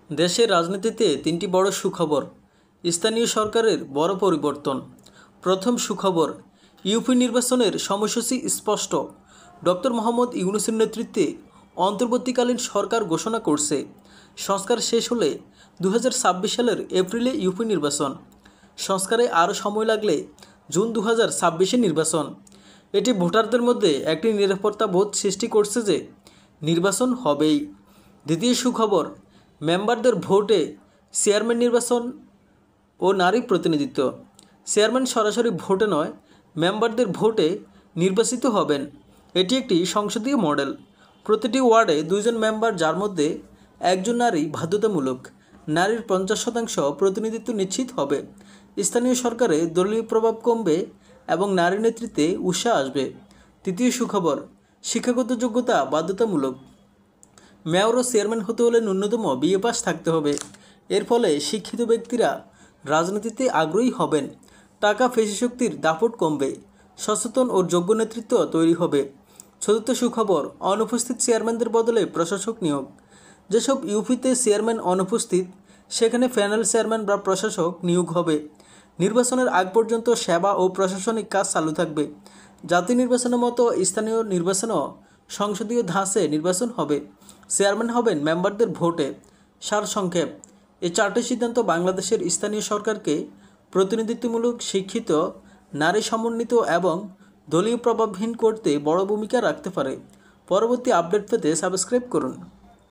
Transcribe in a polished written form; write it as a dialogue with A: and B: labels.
A: দেশের রাজনীতিতে তিনটি বড় সুখবর। স্থানীয় সরকারের বড় পরিবর্তন। প্রথম সুখবর, ইউপি নির্বাচনের সময়সূচি স্পষ্ট। ডক্টর মোহাম্মদ ইউনূসের নেতৃত্বে অন্তর্বর্তীকালীন সরকার ঘোষণা করছে, সংস্কার শেষ হলে 2026 সালের এপ্রিলে ইউপি নির্বাচন। সংস্কারে আরও সময় লাগলে জুন 2026 নির্বাচন। এটি ভোটারদের মধ্যে একটি নিরাপত্তা বোধ সৃষ্টি করছে যে নির্বাচন হবেই। দ্বিতীয় সুখবর, মেম্বারদের ভোটে চেয়ারম্যান নির্বাচন ও নারী প্রতিনিধিত্ব। চেয়ারম্যান সরাসরি ভোটে নয়, মেম্বারদের ভোটে নির্বাচিত হবেন। এটি একটি সংসদীয় মডেল। প্রতিটি ওয়ার্ডে 2 জন মেম্বার, যার মধ্যে একজন নারী বাধ্যতামূলক। নারীর 50% প্রতিনিধিত্ব নিশ্চিত হবে। স্থানীয় সরকারে দলীয় প্রভাব কমবে এবং নারী নেতৃত্বে উৎসাহ আসবে। তৃতীয় সুখবর, শিক্ষাগত যোগ্যতা বাধ্যতামূলক। মেয়র ও চেয়ারম্যান হতে হলে ন্যূনতম বিএ পাস থাকতে হবে। এর ফলে শিক্ষিত ব্যক্তিরা রাজনীতিতে আগ্রহী হবেন। টাকা পেশিশক্তির দাপট কমবে। সচেতন ও যোগ্য নেতৃত্ব তৈরি হবে। চতুর্থ সুখবর, অনুপস্থিত চেয়ারম্যানদের বদলে প্রশাসক নিয়োগ। যেসব ইউপিতে চেয়ারম্যান অনুপস্থিত, সেখানে প্যানেল চেয়ারম্যান বা প্রশাসক নিয়োগ হবে। নির্বাচনের আগ পর্যন্ত সেবা ও প্রশাসনিক কাজ চালু থাকবে। জাতীয় নির্বাচনের মতো স্থানীয় নির্বাচনও সংসদীয় ধাঁচে নির্বাচন হবে। চেয়ারম্যান হবেন মেম্বারদের ভোটে। সারসংক্ষেপ, এই 4টি সিদ্ধান্ত বাংলাদেশের স্থানীয় সরকারকে প্রতিনিধিত্বমূলক, শিক্ষিত, নারী সমন্বিত এবং দলীয় প্রভাবহীন করতে বড় ভূমিকা রাখতে পারে। পরবর্তী আপডেট পেতে সাবস্ক্রাইব করুন।